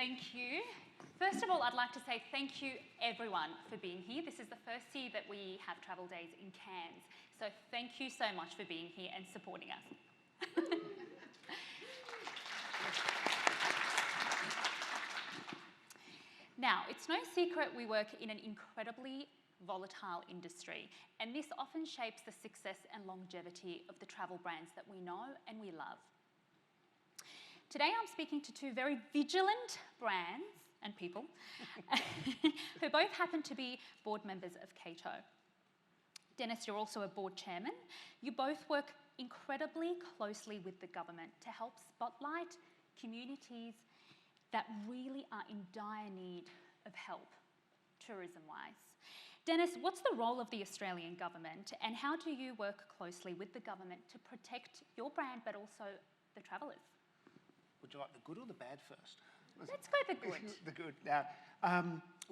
Thank you. First of all, I'd like to say thank you, everyone, for being here. This is the first year that we have Travel Days in Cairns. So thank you so much for being here and supporting us. Now, it's no secret we work in an incredibly volatile industry, and this often shapes the success and longevity of the travel brands that we know and we love. Today I'm speaking to two very vigilant brands and people who both happen to be board members of Cato. Dennis, you're also a board chairman. You both work incredibly closely with the government to help spotlight communities that really are in dire need of help, tourism-wise. Dennis, what's the role of the Australian government, and how do you work closely with the government to protect your brand but also the travellers? Would you like the good or the bad first? Let's go the good. The good. Now,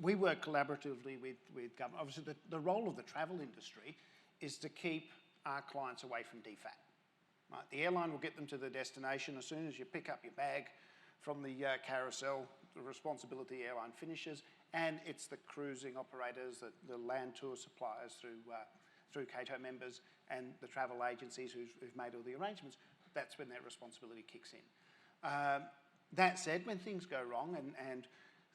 we work collaboratively with government. Obviously, the role of the travel industry is to keep our clients away from DFAT. Right? The airline will get them to the destination. As soon as you pick up your bag from the carousel, the responsibility the airline finishes, and it's the cruising operators, the land tour suppliers through Cato members and the travel agencies who've made all the arrangements. That's when their responsibility kicks in. That said, when things go wrong, and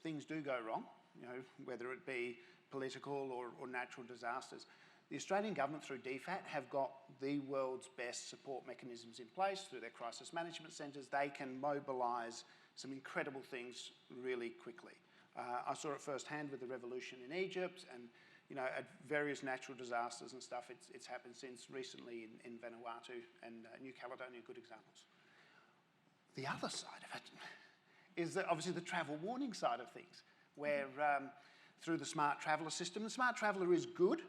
things do go wrong, you know, whether it be political or natural disasters, the Australian government through DFAT have got the world's best support mechanisms in place through their crisis management centres. They can mobilise some incredible things really quickly. I saw it firsthand with the revolution in Egypt, and you know, at various natural disasters and stuff. It's happened since recently in Vanuatu and New Caledonia, good examples. The other side of it is obviously the travel warning side of things, where through the Smarttraveller system, the Smarttraveller is good,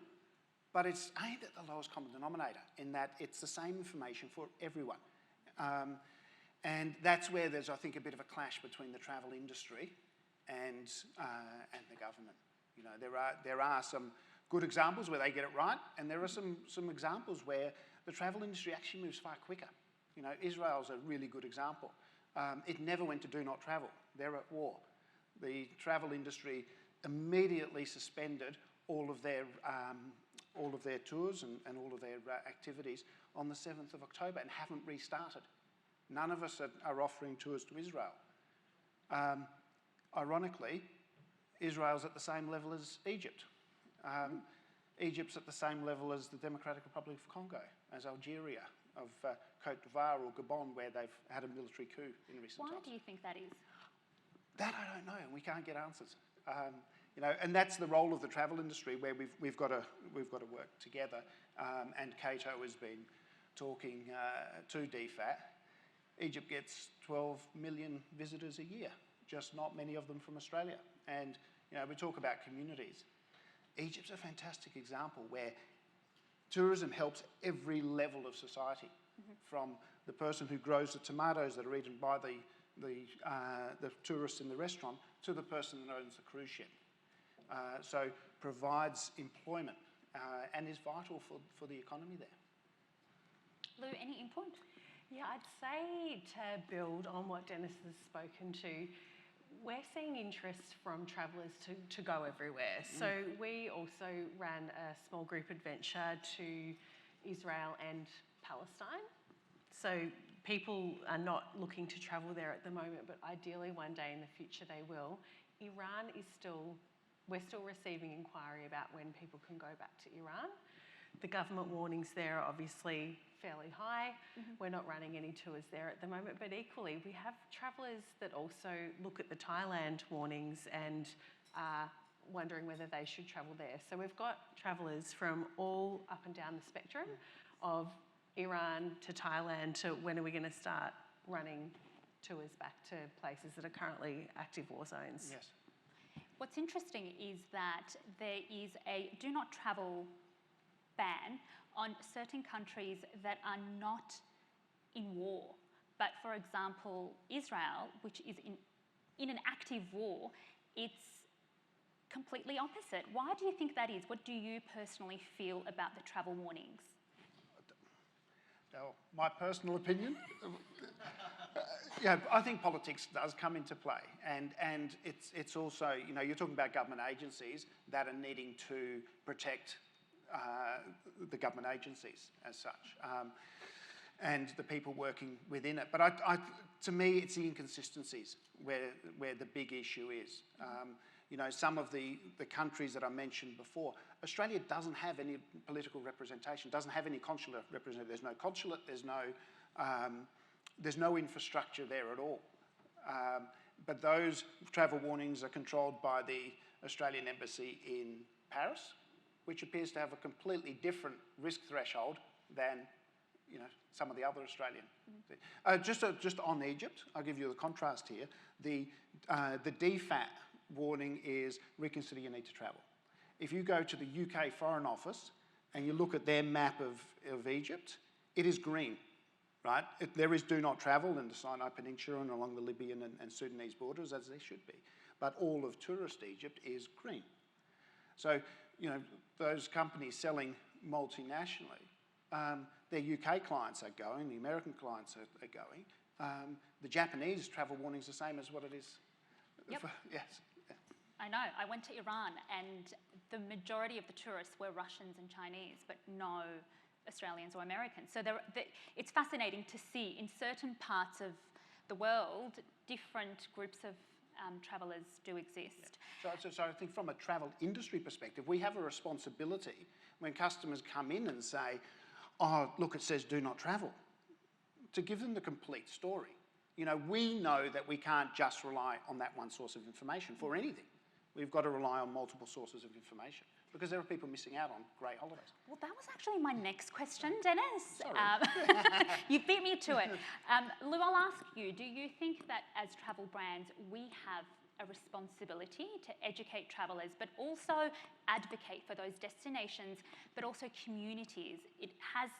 but it's aimed at the lowest common denominator in that it's the same information for everyone. And that's where there's, I think, a bit of a clash between the travel industry and the government. You know, there are some good examples where they get it right, and there are some examples where the travel industry actually moves far quicker. You know, Israel's a really good example. It never went to do not travel. They're at war. The travel industry immediately suspended all of their tours and all of their activities on the 7th of October and haven't restarted. None of us are offering tours to Israel. Ironically, Israel's at the same level as Egypt. Egypt's at the same level as the Democratic Republic of Congo, as Algeria, of Cote d'Ivoire or Gabon, where they've had a military coup in recent times. Why do you think that is? That I don't know, and we can't get answers. You know, and that's the role of the travel industry, where we've got to work together. And Cato has been talking to DFAT. Egypt gets 12 million visitors a year, just not many of them from Australia. And you know, we talk about communities. Egypt's a fantastic example where tourism helps every level of society, from the person who grows the tomatoes that are eaten by the tourists in the restaurant to the person that owns the cruise ship. So provides employment and is vital for the economy there. Lou, any input? Yeah, I'd say to build on what Dennis has spoken to, we're seeing interest from travellers to go everywhere. So we also ran a small group adventure to Israel and Palestine. So people are not looking to travel there at the moment, but ideally one day in the future they will. Iran is we're still receiving inquiry about when people can go back to Iran. The government warnings there are obviously fairly high. We're not running any tours there at the moment, but equally we have travellers that also look at the Thailand warnings and are wondering whether they should travel there. So we've got travellers from all up and down the spectrum, of Iran to Thailand to when are we going to start running tours back to places that are currently active war zones. Yes. What's interesting is that there is a do not travel ban on certain countries that are not in war. But for example, Israel, which is in an active war, it's completely opposite. Why do you think that is? What do you personally feel about the travel warnings? Now, my personal opinion, Yeah, I think politics does come into play, and it's also, you know, you're talking about government agencies that are needing to protect the government agencies as such, and the people working within it. But to me, it's the inconsistencies where the big issue is. You know, some of the countries that I mentioned before, Australia doesn't have any political representation, doesn't have any consular representation. There's no consulate, there's no infrastructure there at all. But those travel warnings are controlled by the Australian Embassy in Paris, which appears to have a completely different risk threshold than, you know, some of the other Australian. Just on Egypt, I'll give you the contrast here. The DFAT warning is reconsider your need to travel. If you go to the UK Foreign Office and you look at their map of Egypt, it is green, right? There is do not travel in the Sinai Peninsula and along the Libyan and Sudanese borders, as they should be. But all of tourist Egypt is green. So, you know, those companies selling multinationally, their UK clients are going, the American clients are going. The Japanese travel warning is the same as what it is. Yep. Yes. I know. I went to Iran and the majority of the tourists were Russians and Chinese, but no Australians or Americans. So it's fascinating to see in certain parts of the world, different groups of travellers do exist. Yeah. So I think from a travel industry perspective, we have a responsibility when customers come in and say, oh, look, it says do not travel, to give them the complete story. You know, we know that we can't just rely on that one source of information for anything. We've got to rely on multiple sources of information because there are people missing out on great holidays. Well, that was actually my next question, Dennis. Sorry. You beat me to it. Lou, I'll ask you, do you think that as travel brands, we have a responsibility to educate travellers, but also advocate for those destinations, but also communities? It has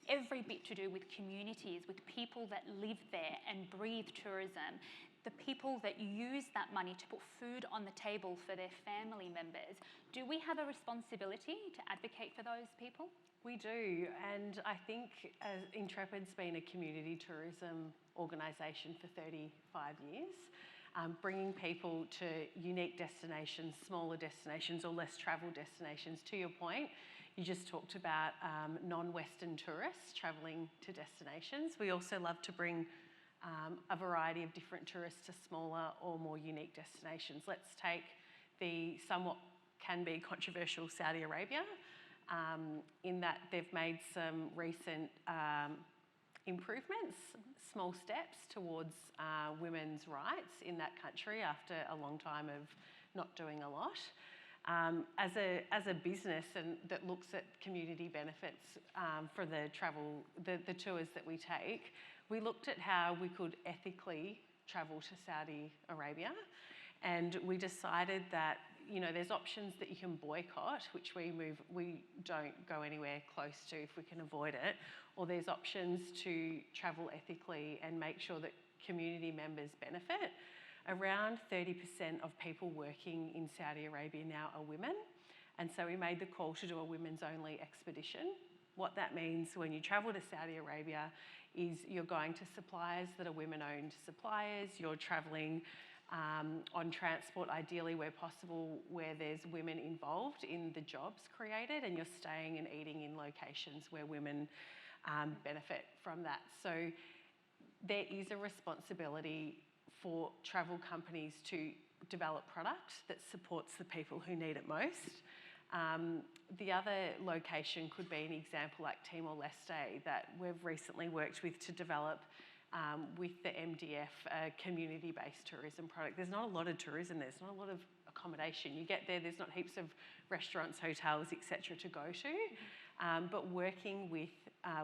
every bit to do with communities, with people that live there and breathe tourism, the people that use that money to put food on the table for their family members. Do we have a responsibility to advocate for those people? We do, and I think Intrepid's been a community tourism organisation for 35 years, bringing people to unique destinations, smaller destinations or less travelled destinations. To your point, you just talked about non-Western tourists travelling to destinations. We also love to bring a variety of different tourists to smaller or more unique destinations. Let's take the somewhat can be controversial Saudi Arabia, in that they've made some recent improvements, small steps towards women's rights in that country after a long time of not doing a lot. As a business and that looks at community benefits for the tours that we take, we looked at how we could ethically travel to Saudi Arabia, and we decided that, you know, there's options that you can boycott, which we don't go anywhere close to if we can avoid it, or there's options to travel ethically and make sure that community members benefit. Around 30% of people working in Saudi Arabia now are women, and so we made the call to do a women's only expedition. What that means when you travel to Saudi Arabia is you're going to suppliers that are women-owned suppliers, you're travelling on transport, ideally where possible, where there's women involved in the jobs created, and you're staying and eating in locations where women benefit from that. So there is a responsibility for travel companies to develop product that supports the people who need it most. The other location could be an example like Timor-Leste that we've recently worked with to develop with the MDF, a community-based tourism product. There's not a lot of tourism there, there's not a lot of accommodation. You get there, there's not heaps of restaurants, hotels, etc. to go to, but working with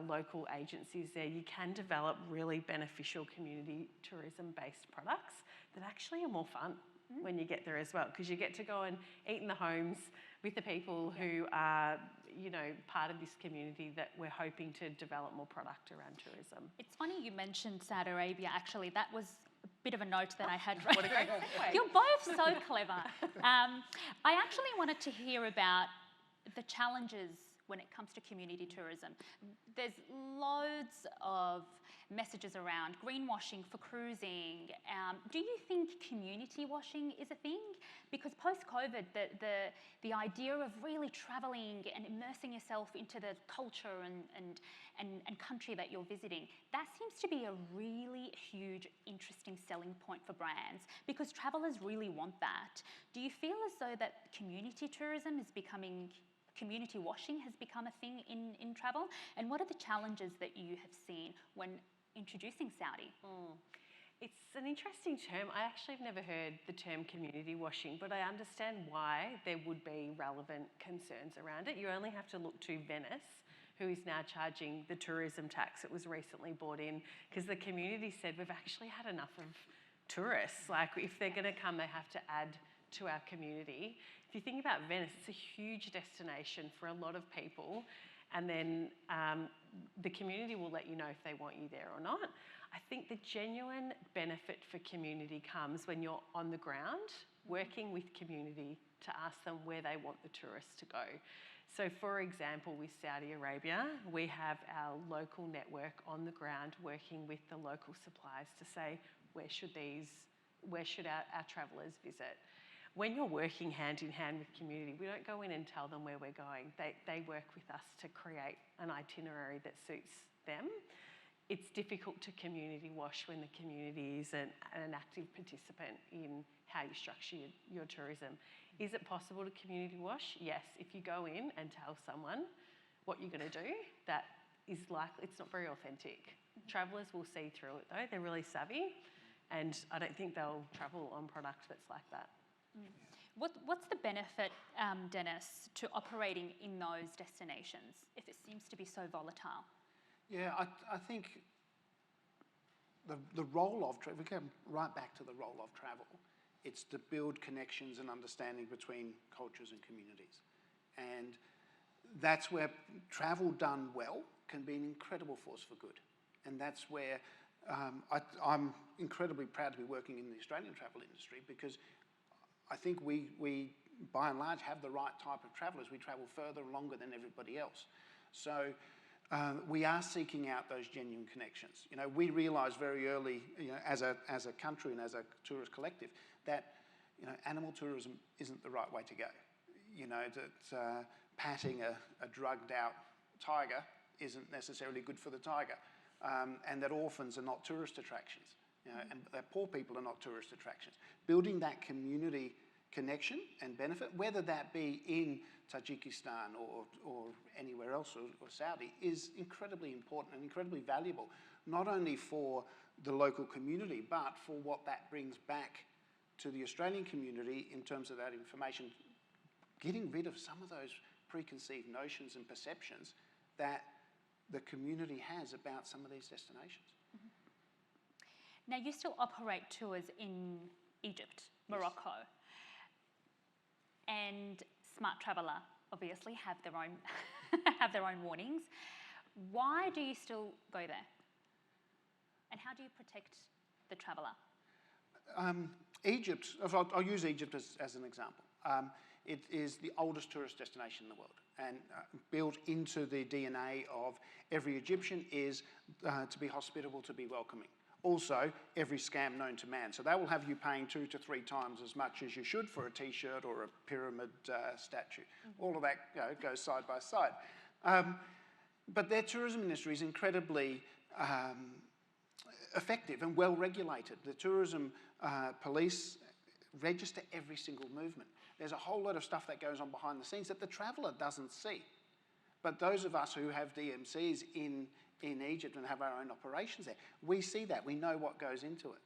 local agencies there, you can develop really beneficial community tourism-based products that actually are more fun when you get there as well, because you get to go and eat in the homes with the people who are, you know, part of this community that we're hoping to develop more product around tourism. It's funny you mentioned Saudi Arabia, actually. That was a bit of a note that I had. What a great segue. You're both so clever. I actually wanted to hear about the challenges when it comes to community tourism. There's loads of messages around greenwashing for cruising. Do you think community washing is a thing? Because post-COVID, the idea of really travelling and immersing yourself into the culture and country that you're visiting, that seems to be a really huge, interesting selling point for brands because travellers really want that. Do you feel as though that community tourism is becoming, community washing has become a thing in travel? And what are the challenges that you have seen when introducing Saudi? It's an interesting term. I actually have never heard the term community washing, but I understand why there would be relevant concerns around it. You only have to look to Venice, who is now charging the tourism tax that was recently brought in, because the community said we've actually had enough of tourists. Like, if they're going to come, they have to add to our community. If you think about Venice, it's a huge destination for a lot of people, and then the community will let you know if they want you there or not. I think the genuine benefit for community comes when you're on the ground, working with community to ask them where they want the tourists to go. So for example, with Saudi Arabia, we have our local network on the ground working with the local suppliers to say, where should our travellers visit? When you're working hand in hand with community, we don't go in and tell them where we're going. They work with us to create an itinerary that suits them. It's difficult to community wash when the community is an active participant in how you structure your tourism. Is it possible to community wash? Yes. If you go in and tell someone what you're going to do, that is likely, it's not very authentic. Travellers will see through it though. They're really savvy, and I don't think they'll travel on product that's like that. What's the benefit, Dennis, to operating in those destinations if it seems to be so volatile? Yeah, I think the role of travel, we come right back to the role of travel. It's to build connections and understanding between cultures and communities. And that's where travel done well can be an incredible force for good. And that's where I'm incredibly proud to be working in the Australian travel industry, because I think we by and large have the right type of travellers. We travel further and longer than everybody else. So we are seeking out those genuine connections. You know, we realised very early, you know, as a country and as a tourist collective, that, you know, animal tourism isn't the right way to go. You know, that patting a drugged out tiger isn't necessarily good for the tiger, and that orphans are not tourist attractions. You know, and that poor people are not tourist attractions. Building that community connection and benefit, whether that be in Tajikistan or anywhere else, or Saudi, is incredibly important and incredibly valuable, not only for the local community, but for what that brings back to the Australian community in terms of that information, getting rid of some of those preconceived notions and perceptions that the community has about some of these destinations. Mm-hmm. Now, you still operate tours in Egypt, Morocco, yes, and Smarttraveller obviously have their own have their own warnings. Why do you still go there? And how do you protect the traveller? Egypt, I'll use Egypt as an example. It is the oldest tourist destination in the world, and built into the DNA of every Egyptian is to be hospitable, to be welcoming. Also, every scam known to man. So they will have you paying 2 to 3 times as much as you should for a T-shirt or a pyramid statue. Mm-hmm. All of that, you know, goes side by side. But their tourism industry is incredibly effective and well regulated. The tourism police register every single movement. There's a whole lot of stuff that goes on behind the scenes that the traveller doesn't see. But those of us who have DMCs in Egypt and have our own operations there, we see that, we know what goes into it.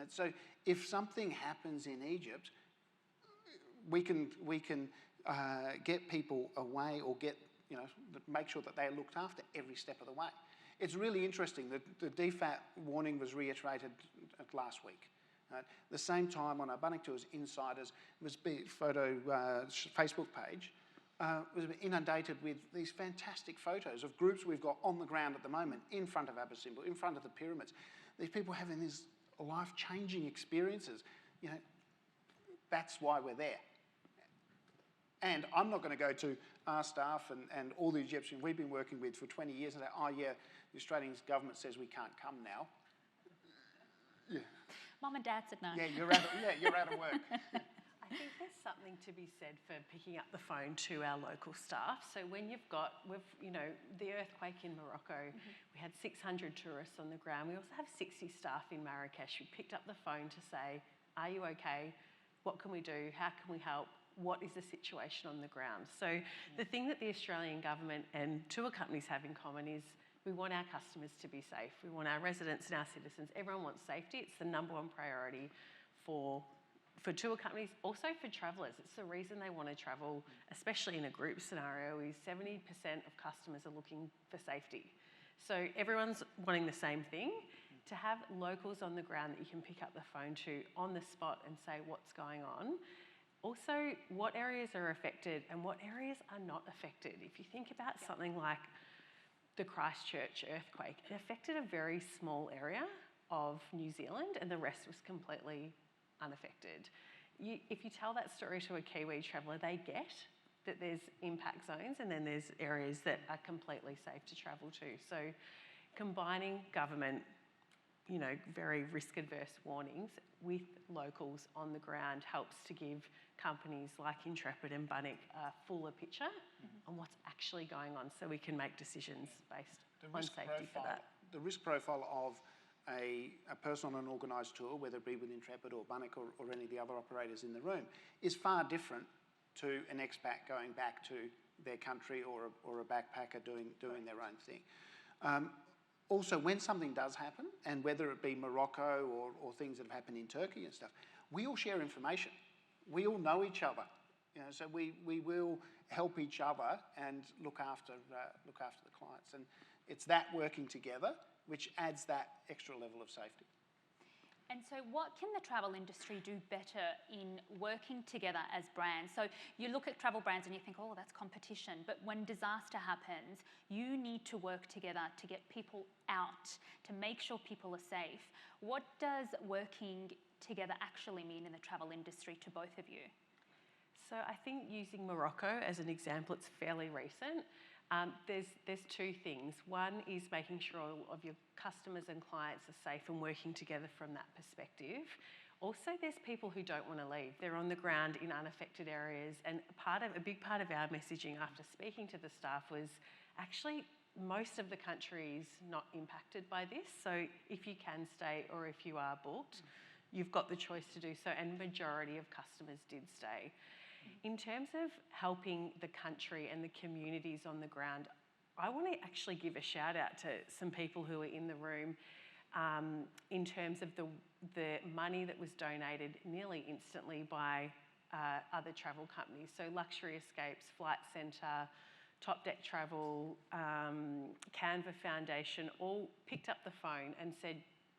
And so if something happens in Egypt, we can get people away, or get, you know, make sure that they're looked after every step of the way. It's really interesting that the DFAT warning was reiterated last week. The same time on our Bunnik Tours Insiders was Facebook page was inundated with these fantastic photos of groups we've got on the ground at the moment in front of Abu Simbel, in front of the pyramids. These people having these life-changing experiences. You know, that's why we're there. And I'm not going to go to our staff and all the Egyptians we've been working with for 20 years and say, oh yeah, the Australian government says we can't come now. Yeah. Mum and Dad said no. Yeah, you're out of work. I think there's something to be said for picking up the phone to our local staff. So when the earthquake in Morocco, we had 600 tourists on the ground. We also have 60 staff in Marrakesh who picked up the phone to say, are you okay? What can we do? How can we help? What is the situation on the ground? So the thing that the Australian government and tour companies have in common is we want our customers to be safe. We want our residents and our citizens. Everyone wants safety. It's the number one priority for tour companies, also for travellers. It's the reason they want to travel, especially in a group scenario, is 70% of customers are looking for safety. So everyone's wanting the same thing. To have locals on the ground that you can pick up the phone to on the spot and say what's going on. Also, what areas are affected and what areas are not affected. If you think about something like the Christchurch earthquake, it affected a very small area of New Zealand and the rest was completely unaffected. If you tell that story to a Kiwi traveller, they get that there's impact zones and then there's areas that are completely safe to travel to. So combining government, very risk-adverse warnings with locals on the ground helps to give companies like Intrepid and Bunnik a fuller picture on what's actually going on so we can make decisions based on safety for that. The risk profile of a person on an organised tour, whether it be with Intrepid or Bunnik or any of the other operators in the room, is far different to an expat going back to their country or a backpacker doing their own thing. Also, when something does happen, and whether it be Morocco or things that have happened in Turkey and stuff, we all share information. We all know each other, so we will help each other and look after the clients. And it's that working together which adds that extra level of safety. And so what can the travel industry do better in working together as brands? So you look at travel brands and you think, oh, that's competition. But when disaster happens, you need to work together to get people out, to make sure people are safe. What does working together actually mean in the travel industry to both of you? So I think using Morocco as an example, it's fairly recent. There's two things. One is making sure all of your customers and clients are safe and working together from that perspective. Also, there's people who don't want to leave. They're on the ground in unaffected areas, and a big part of our messaging after speaking to the staff was actually most of the country is not impacted by this. So if you can stay or if you are booked, you've got the choice to do so, and majority of customers did stay. In terms of helping the country and the communities on the ground, I want to actually give a shout out to some people who are in the room in terms of the money that was donated nearly instantly by other travel companies. So Luxury Escapes, Flight Centre, Top Deck Travel, Canva Foundation all picked up the phone and said,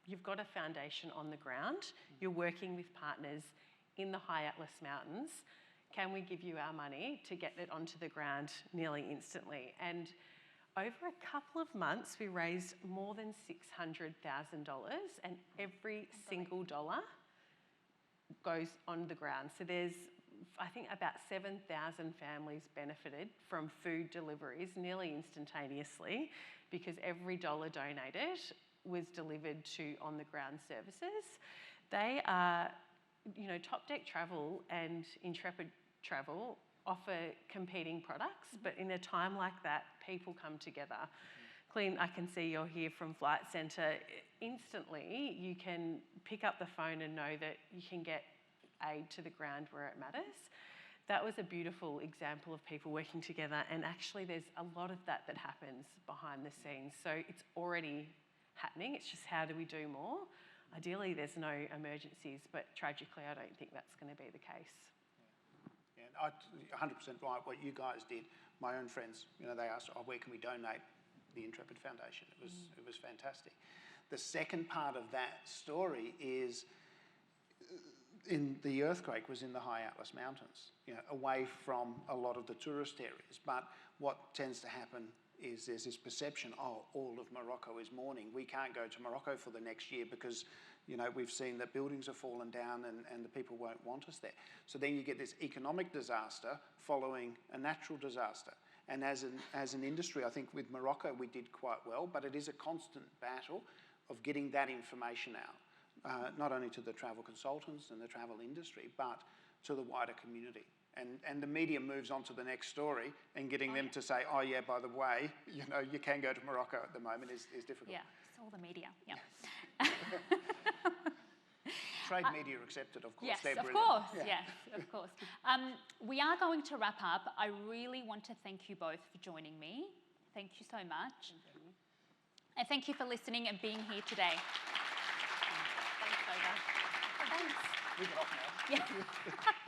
you've got a foundation on the ground, you're working with partners in the High Atlas Mountains, can we give you our money to get it onto the ground nearly instantly? And over a couple of months, we raised more than $600,000, and every single dollar goes on the ground. So there's, I think, about 7,000 families benefited from food deliveries nearly instantaneously because every dollar donated was delivered to on-the-ground services. They are, Top Deck Travel and Intrepid Travel offer competing products, but in a time like that, people come together. Clint, I can see you're here from Flight Centre. Instantly, you can pick up the phone and know that you can get aid to the ground where it matters. That was a beautiful example of people working together, and actually there's a lot of that happens behind the scenes. So it's already happening, it's just how do we do more? Ideally, there's no emergencies, but tragically, I don't think that's going to be the case. Yeah, 100% right. What you guys did, my own friends, they asked, where can we donate? The Intrepid Foundation. It was fantastic. The second part of that story is, in the earthquake was in the High Atlas Mountains, away from a lot of the tourist areas. But what tends to happen is there's this perception, all of Morocco is mourning. We can't go to Morocco for the next year because, You know, we've seen that buildings have fallen down and the people won't want us there. So then you get this economic disaster following a natural disaster. And as an industry, I think with Morocco we did quite well, but it is a constant battle of getting that information out, not only to the travel consultants and the travel industry, but to the wider community. And the media moves on to the next story, and getting them to say, oh yeah, by the way, you know, you can go to Morocco at the moment is difficult. Yeah, it's all the media, yeah. Trade media accepted, of course. Yes, They're of brilliant. course, Yeah. yes, of course. We are going to wrap up. I really want to thank you both for joining me. Thank you so much. And thank you for listening and being here today. Thanks, Hoda. Thanks. We get off now. Yeah.